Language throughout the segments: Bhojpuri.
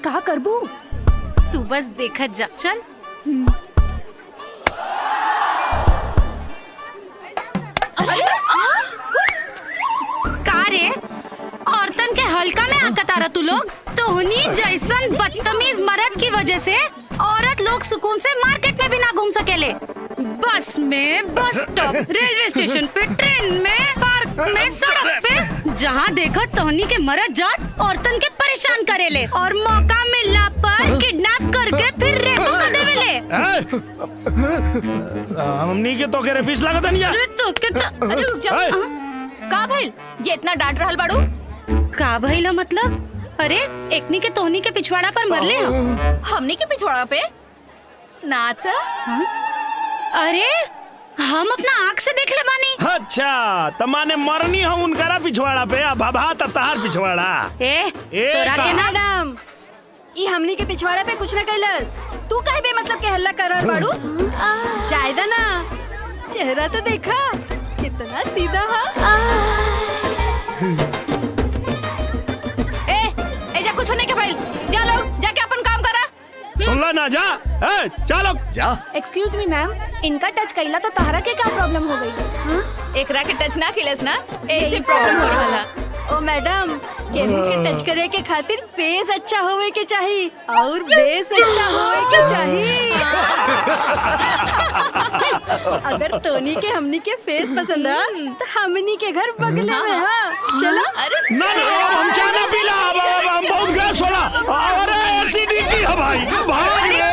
का करबू? तू बस देखत जा। चल का रे, औरतन के हल्का में आकत आ रहा तू लोग। तोहनी जैसन बदतमीज मर्द की वजह से औरत लोग सुकून से मार्केट में भी ना घूम सकेले। बस में, बस स्टॉप, रेलवे स्टेशन पे, ट्रेन में, पार्क में, सड़क पे, जहाँ देखो तोहनी के मर्द जात औरतन के परेशान करेले और मौका मिलना पर किडनैप करके फिर रेप कर देवेले। हमनी के तो के रेपिस लागत नहीं। अरे तो के तो अरे रुक जा। का भइल? ये इतना डांट रहल बाड़ू? का भइला मतलब? अरे एकनी के तोहनी के पिछवाड़ा पर मरले हो। हमनी के पिछवाड़ा पे? ना तो। अरे हम अपना आँख से देख ले बानी। अच्छा तमाने मरनी हम उनकरा पिछवाड़ा पे, बाबा तहार पिछवाड़ा। तोरा के मैडम ई हमनी के पिछवाड़ा पे कुछ न कैलस। तू काहे बे मतलब के हल्ला कर रहल बाड़ू? जायदा ना, चेहरा तो देखा कितना सीधा है। ए जा कुछ नहीं के भइल। जा लोग जाके अपन काम करा। सुनला ना, जा चलो जा। एक्सक्यूज मी मैम, इनका टच कैला तो तहरा के क्या प्रॉब्लम हो गई? एकरा के टच ना किलस ना, ऐसे प्रॉब्लम हो रहल है। ओ मैडम, केहू के टच करे के खातिर फेस अच्छा होवे के चाहिए और बेस अच्छा होवे के चाहिए। अगर तोनी के हमनी के फेस पसंद है तो हमनी के घर बगले में है। चलो। अरे ना हम चाय ना पीला, हम बहुत गैस होला। अरे एसिडिटी है भाई, भाग रे।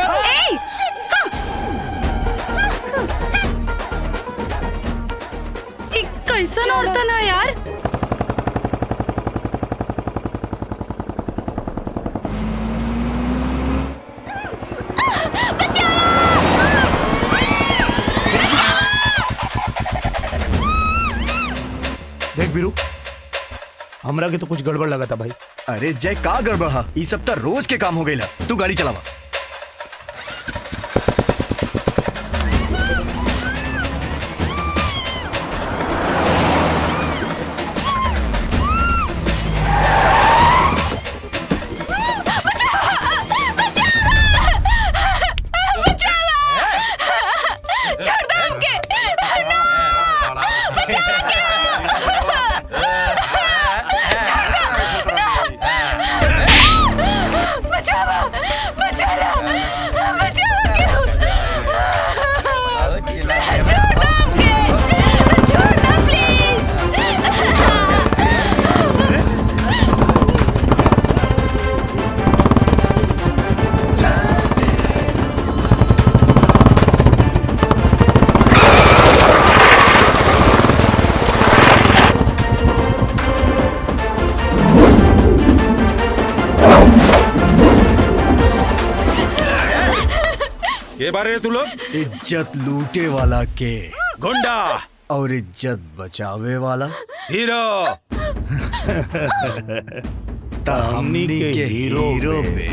कैसन औरतन है यार। देख बीरू, हमरा के तो कुछ गड़बड़ लगा था भाई। अरे जय का गड़बड़ है? ई सब तो रोज के काम हो गई। तू गाड़ी चलावा। के बारे तू लोग? इज्जत लूटे वाला के गुंडा और इज्जत बचावे वाला हीरो। हमनी के हीरो पे।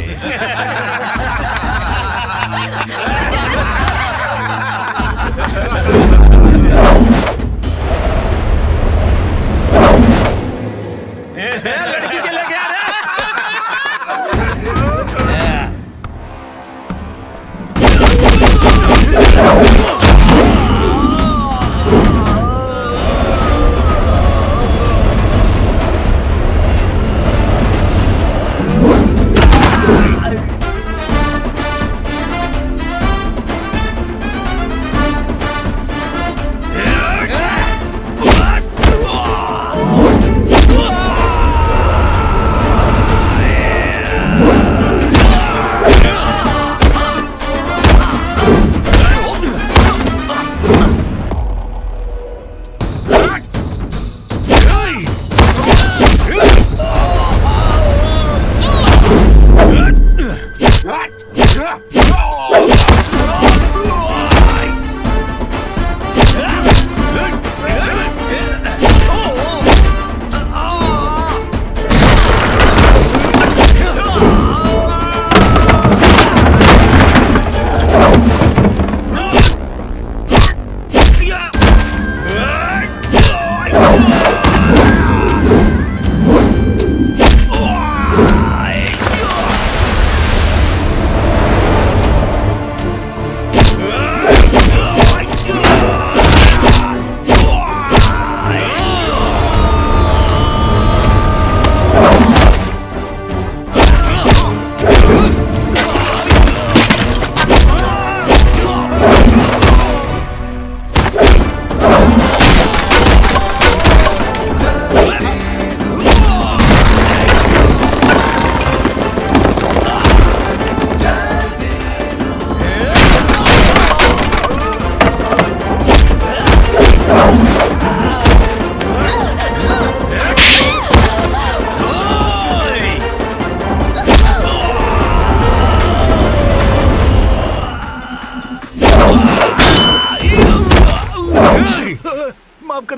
लड़की के लेके आ रहे।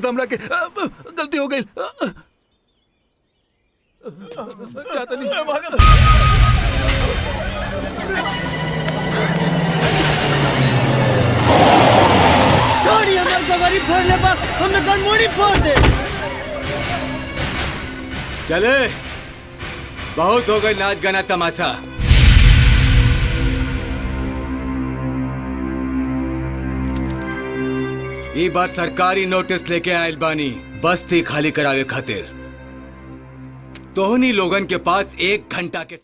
करता हमरा के गलती हो गई। जाता नहीं। छोड़ी हमारे गवारी फोड़ने पर हमें गनमोड़ी फोड़ दे। चले, बहुत हो गई नाच गाना तमाशा। ई बार सरकारी नोटिस लेके आयल बानी बस्ती खाली करावे खातिर। तोहनी लोगन के पास 1 घंटा के